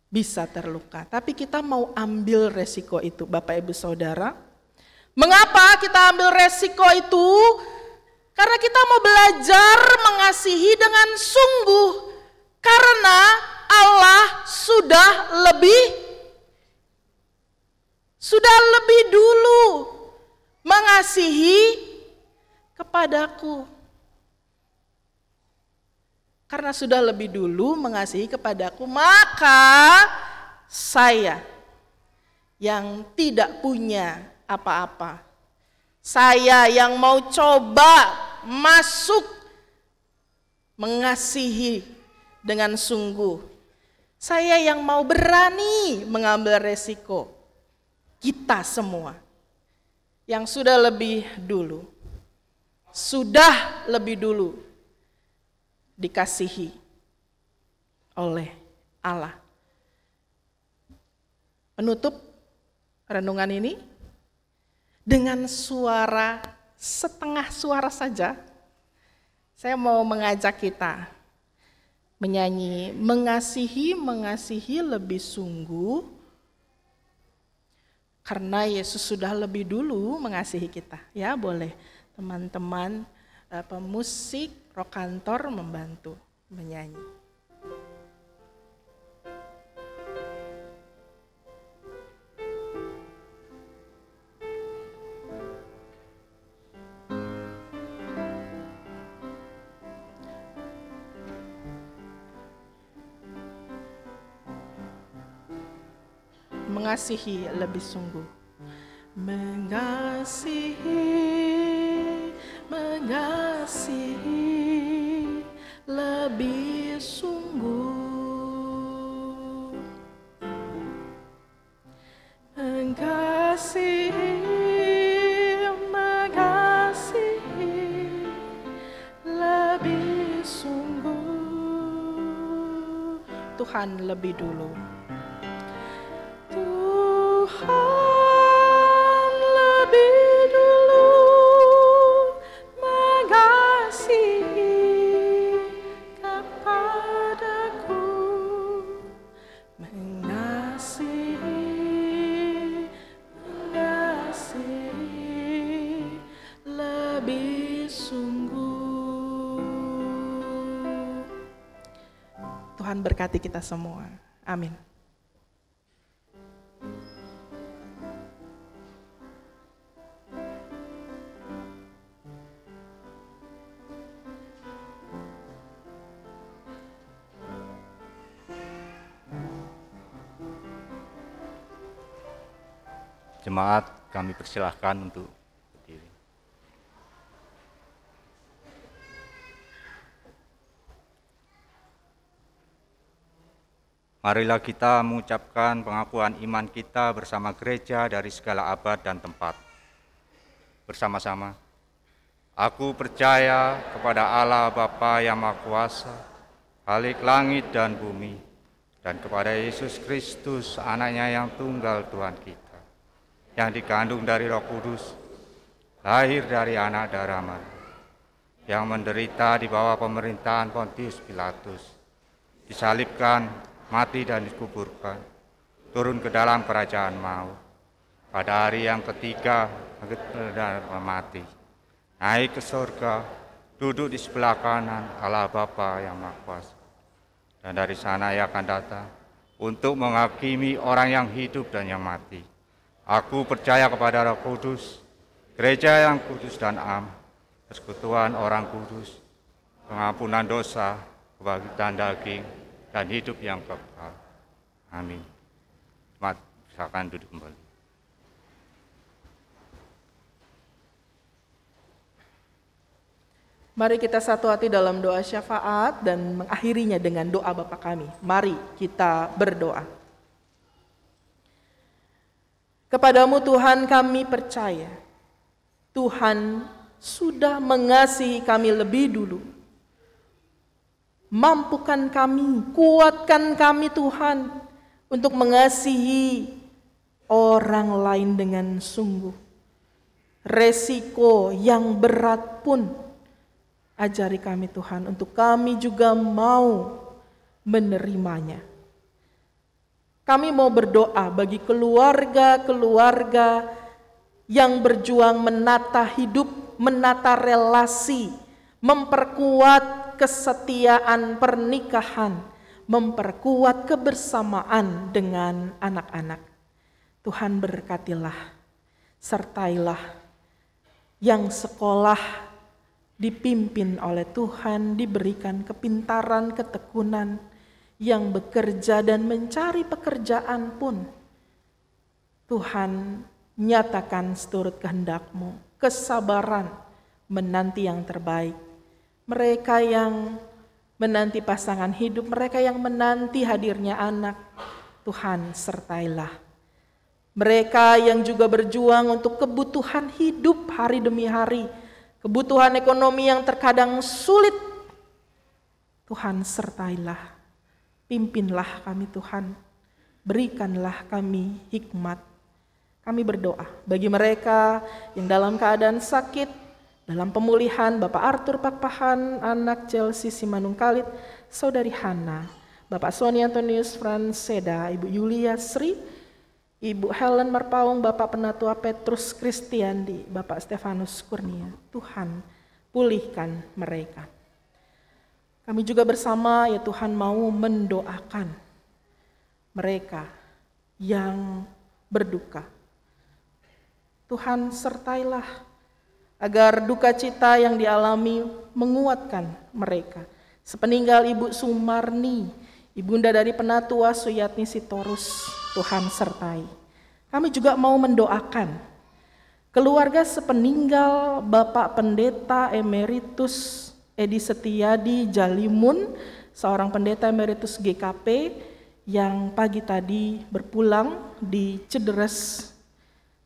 bisa terluka. Tapi kita mau ambil resiko itu, Bapak Ibu Saudara. Mengapa kita ambil resiko itu? Karena kita mau belajar mengasihi dengan sungguh. Karena Allah sudah lebih dulu mengasihi kepadaku. Karena sudah lebih dulu mengasihi kepadaku, maka saya yang tidak punya apa-apa, saya yang mau coba masuk mengasihi dengan sungguh, saya yang mau berani mengambil resiko, kita semua yang sudah lebih dulu dikasihi oleh Allah. Penutup renungan ini dengan suara setengah suara saja, saya mau mengajak kita menyanyi mengasihi lebih sungguh. Karena Yesus sudah lebih dulu mengasihi kita. Ya, boleh teman-teman pemusik rock kantor membantu menyanyi. Mengasihi lebih sungguh. Mengasihi lebih sungguh. Mengasihi lebih sungguh. Tuhan lebih dulu. Tuhan lebih dulu mengasihi kepadaku, mengasihi lebih sungguh. Tuhan berkati kita semua. Amin. Jemaat, kami persilahkan untuk berdiri. Marilah kita mengucapkan pengakuan iman kita bersama gereja dari segala abad dan tempat. Bersama-sama, aku percaya kepada Allah Bapa yang Maha Kuasa, Khalik langit dan bumi, dan kepada Yesus Kristus, anaknya yang tunggal Tuhan kita, yang dikandung dari Roh Kudus, lahir dari anak darah Maria, yang menderita di bawah pemerintahan Pontius Pilatus, disalibkan, mati dan dikuburkan, turun ke dalam kerajaan maut, pada hari yang ketiga mati, naik ke surga, duduk di sebelah kanan Allah Bapa yang Maha Kuasa, dan dari sana Ia akan datang untuk menghakimi orang yang hidup dan yang mati. Aku percaya kepada Roh Kudus, gereja yang kudus dan am, persekutuan orang kudus, pengampunan dosa, kebangkitan daging, dan hidup yang kekal. Amin. Silakan duduk kembali. Mari kita satu hati dalam doa syafaat dan mengakhirinya dengan doa Bapa kami. Mari kita berdoa. Kepadamu Tuhan kami percaya. Tuhan sudah mengasihi kami lebih dulu. Mampukan kami, kuatkan kami Tuhan untuk mengasihi orang lain dengan sungguh. Resiko yang berat pun ajari kami Tuhan untuk kami juga mau menerimanya. Kami mau berdoa bagi keluarga-keluarga yang berjuang menata hidup, menata relasi, memperkuat kesetiaan pernikahan, memperkuat kebersamaan dengan anak-anak. Tuhan berkatilah, sertailah yang sekolah dipimpin oleh Tuhan, diberikan kepintaran, ketekunan, yang bekerja dan mencari pekerjaan pun. Tuhan nyatakan seturut kehendak-Mu, kesabaran menanti yang terbaik. Mereka yang menanti pasangan hidup, mereka yang menanti hadirnya anak, Tuhan sertailah. Mereka yang juga berjuang untuk kebutuhan hidup hari demi hari, kebutuhan ekonomi yang terkadang sulit, Tuhan sertailah. Pimpinlah kami Tuhan, berikanlah kami hikmat. Kami berdoa bagi mereka yang dalam keadaan sakit, dalam pemulihan, Bapak Arthur Pakpahan, anak Chelsea Simanungkalit, Saudari Hana, Bapak Sony Antonius Franseda, Ibu Yulia Sri, Ibu Helen Marpaung, Bapak Penatua Petrus Kristiandi, Bapak Stefanus Kurnia. Tuhan, pulihkan mereka. Kami juga bersama ya Tuhan mau mendoakan mereka yang berduka. Tuhan sertailah agar duka cita yang dialami menguatkan mereka. Sepeninggal Ibu Sumarni, Ibunda dari Penatua Suyatni Sitorus, Tuhan sertai. Kami juga mau mendoakan keluarga sepeninggal Bapak Pendeta Emeritus Edi Setiadi Jalimun, seorang pendeta emeritus GKP yang pagi tadi berpulang di Cederes.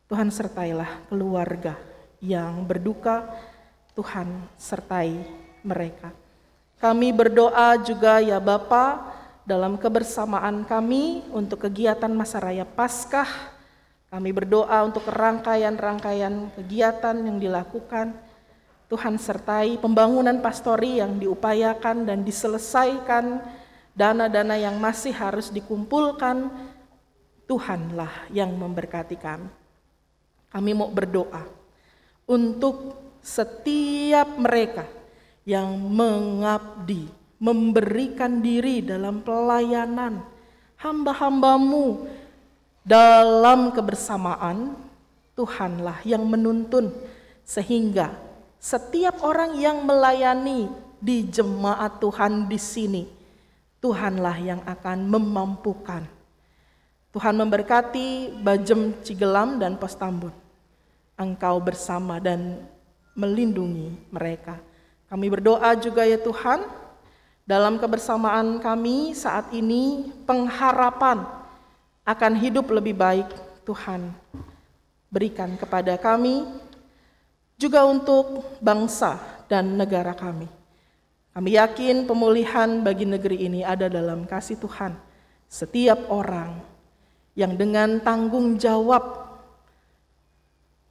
Tuhan sertailah keluarga yang berduka, Tuhan sertai mereka. Kami berdoa juga ya Bapa dalam kebersamaan kami untuk kegiatan Masa Raya Paskah. Kami berdoa untuk rangkaian-rangkaian kegiatan yang dilakukan. Tuhan sertai pembangunan pastori yang diupayakan dan diselesaikan, dana-dana yang masih harus dikumpulkan, Tuhanlah yang memberkati kami. Kami mau berdoa untuk setiap mereka yang mengabdi, memberikan diri dalam pelayanan, hamba-hamba-Mu dalam kebersamaan, Tuhanlah yang menuntun sehingga setiap orang yang melayani di jemaat Tuhan di sini, Tuhanlah yang akan memampukan. Tuhan memberkati Bajem Cigelam dan Pos Tambun. Engkau bersama dan melindungi mereka. Kami berdoa juga ya Tuhan, dalam kebersamaan kami saat ini pengharapan akan hidup lebih baik Tuhan berikan kepada kami, juga untuk bangsa dan negara kami. Kami yakin pemulihan bagi negeri ini ada dalam kasih Tuhan. Setiap orang yang dengan tanggung jawab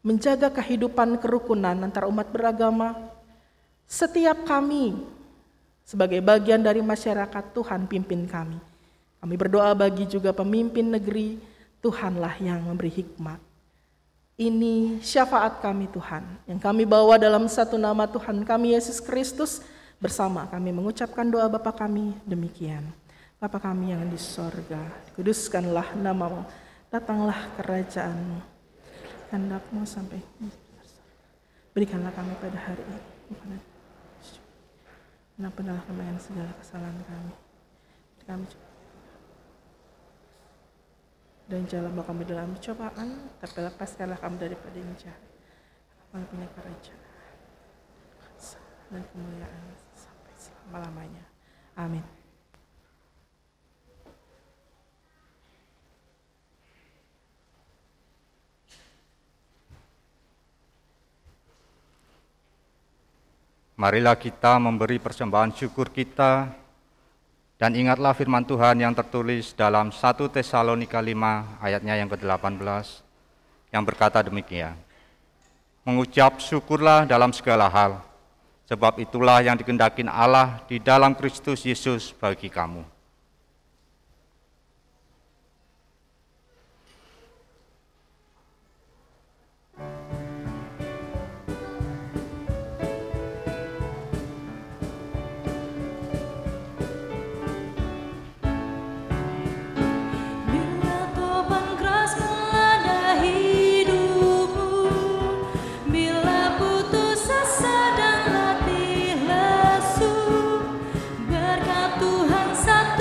menjaga kehidupan kerukunan antar umat beragama, setiap kami sebagai bagian dari masyarakat, Tuhan pimpin kami. Kami berdoa bagi juga pemimpin negeri, Tuhanlah yang memberi hikmat. Ini syafaat kami Tuhan, yang kami bawa dalam satu nama Tuhan kami Yesus Kristus. Bersama kami mengucapkan doa Bapa kami demikian. Bapa kami yang di sorga, dikuduskanlah namamu, datanglah kerajaanmu, kehendak-mu sampai berikanlah kami pada hari ini, ampunilah kami segala kesalahan kami, dan janganlah bawa kami dalam cobaan, tapi lepaskanlah kami daripada yang jahat. Kami punya kerajaan dan kemuliaan sampai selama-lamanya. Amin. Marilah kita memberi persembahan syukur kita, dan ingatlah firman Tuhan yang tertulis dalam 1 Tesalonika 5 ayatnya yang ke-18, yang berkata demikian, mengucap syukurlah dalam segala hal, sebab itulah yang dikehendaki Allah di dalam Kristus Yesus bagi kamu. Bila topan keras melanda hidupmu, bila putus asa dan letih lesu, berkat Tuhan satu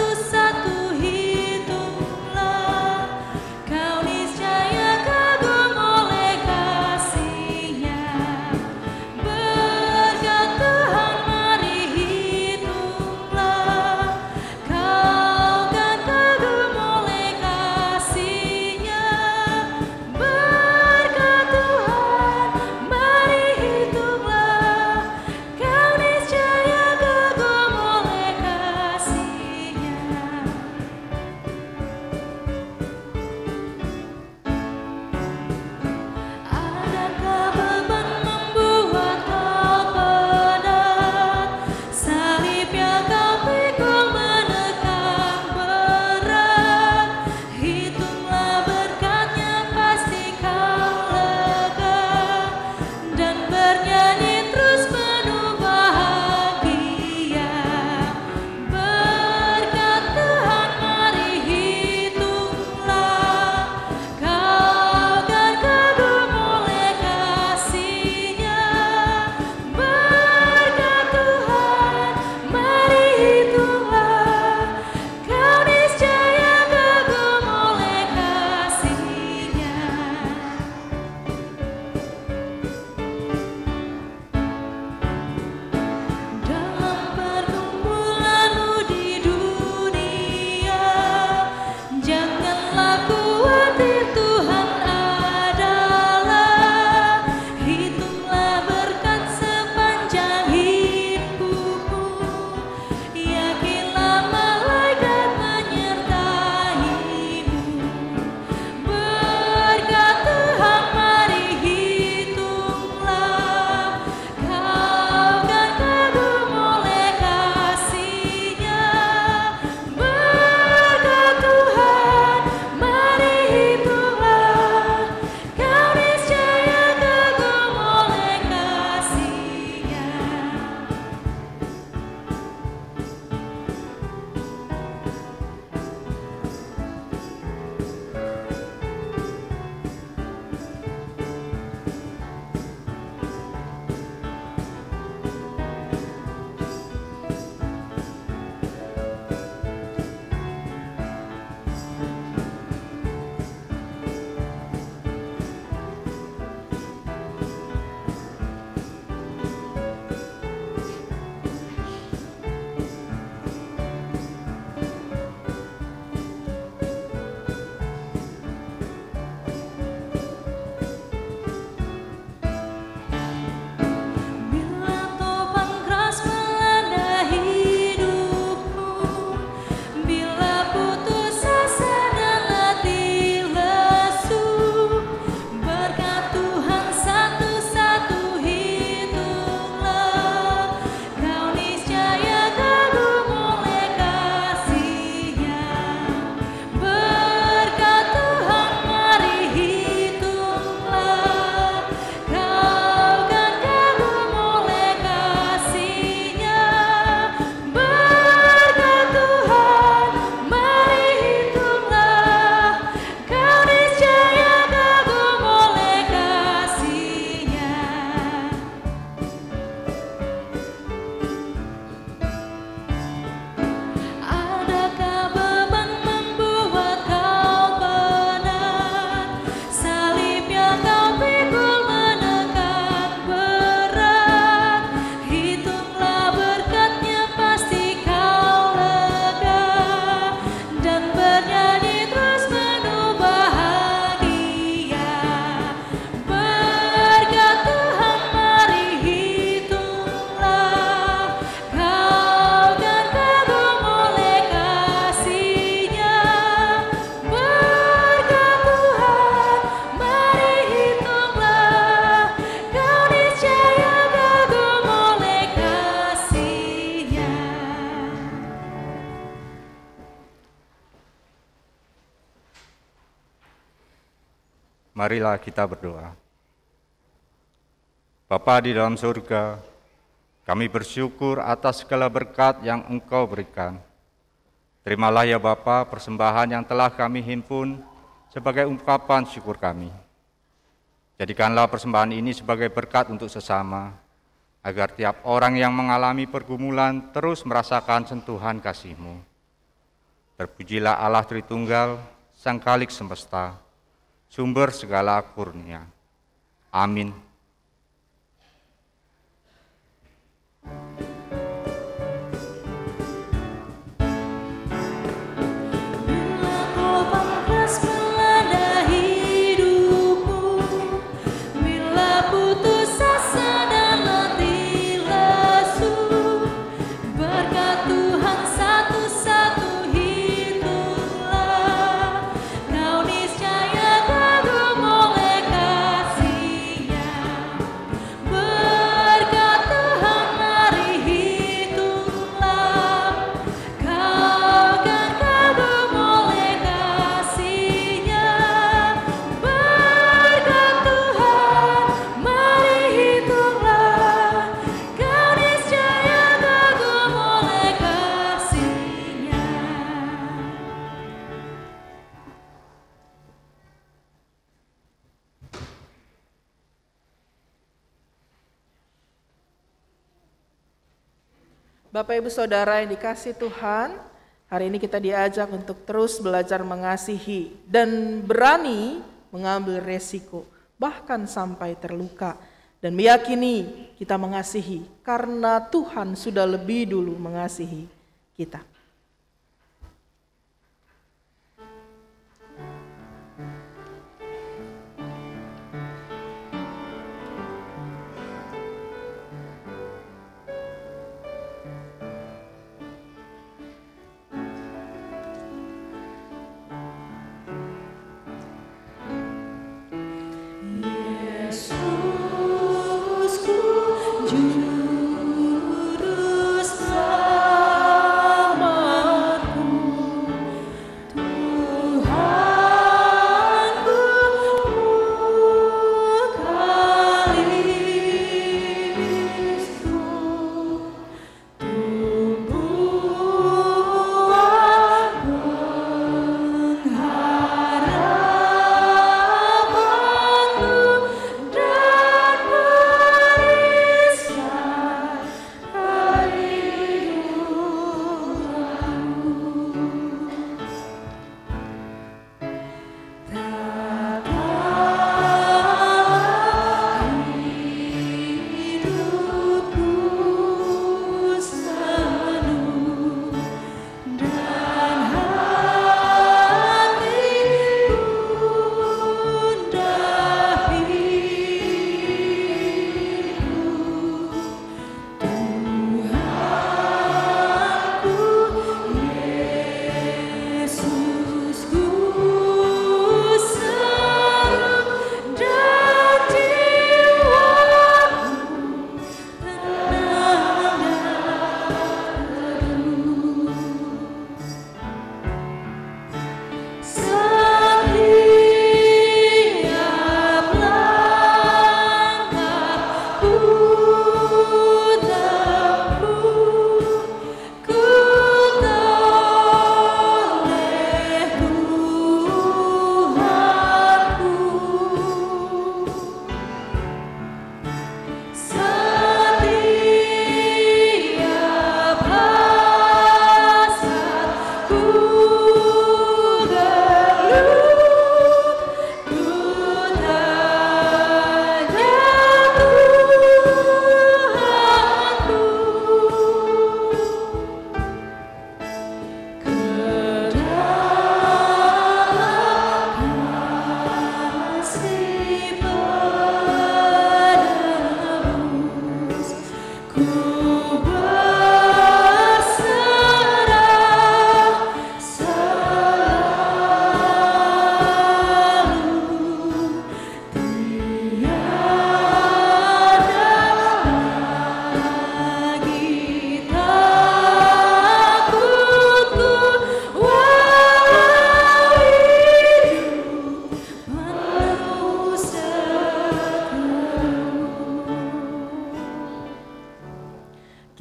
Marilah kita berdoa. Bapa di dalam surga, kami bersyukur atas segala berkat yang Engkau berikan. Terimalah ya Bapa persembahan yang telah kami himpun sebagai ungkapan syukur kami. Jadikanlah persembahan ini sebagai berkat untuk sesama, agar tiap orang yang mengalami pergumulan terus merasakan sentuhan kasih-Mu. Terpujilah Allah Tritunggal, Sang Khalik semesta, sumber segala kurnia. Amin. Bapak Ibu Saudara yang dikasihi Tuhan, hari ini kita diajak untuk terus belajar mengasihi dan berani mengambil resiko, bahkan sampai terluka, dan meyakini kita mengasihi karena Tuhan sudah lebih dulu mengasihi kita. Juru selamat.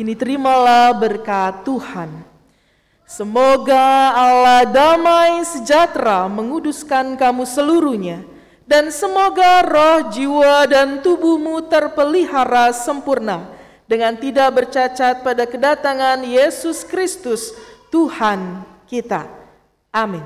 Kini terimalah berkat Tuhan. Semoga Allah damai sejahtera menguduskan kamu seluruhnya, dan semoga roh, jiwa, dan tubuhmu terpelihara sempurna dengan tidak bercacat pada kedatangan Yesus Kristus, Tuhan kita. Amin.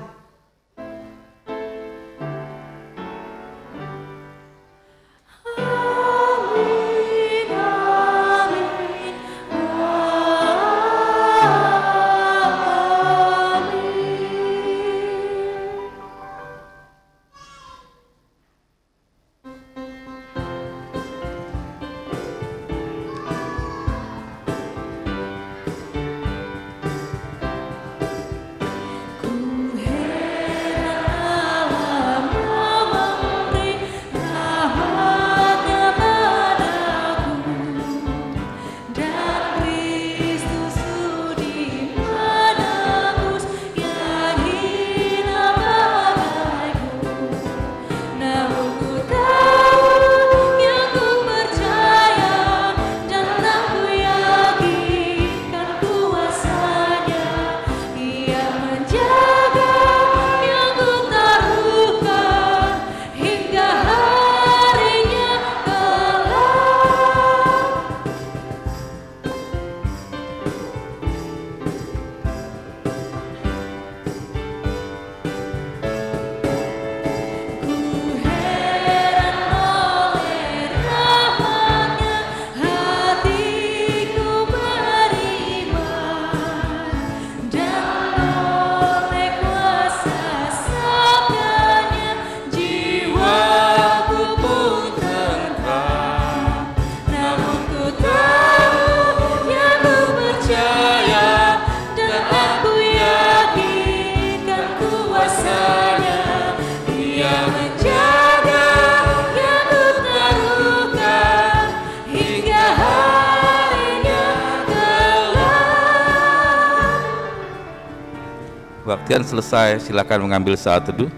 Kebaktian selesai, silakan mengambil saat teduh.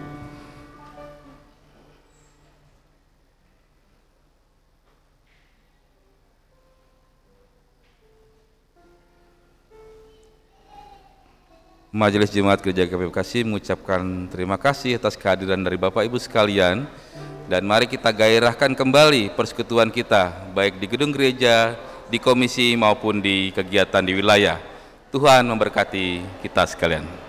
Majelis Jemaat Gereja GKP Bekasi mengucapkan terima kasih atas kehadiran dari Bapak Ibu sekalian, dan mari kita gairahkan kembali persekutuan kita baik di gedung gereja, di komisi maupun di kegiatan di wilayah. Tuhan memberkati kita sekalian.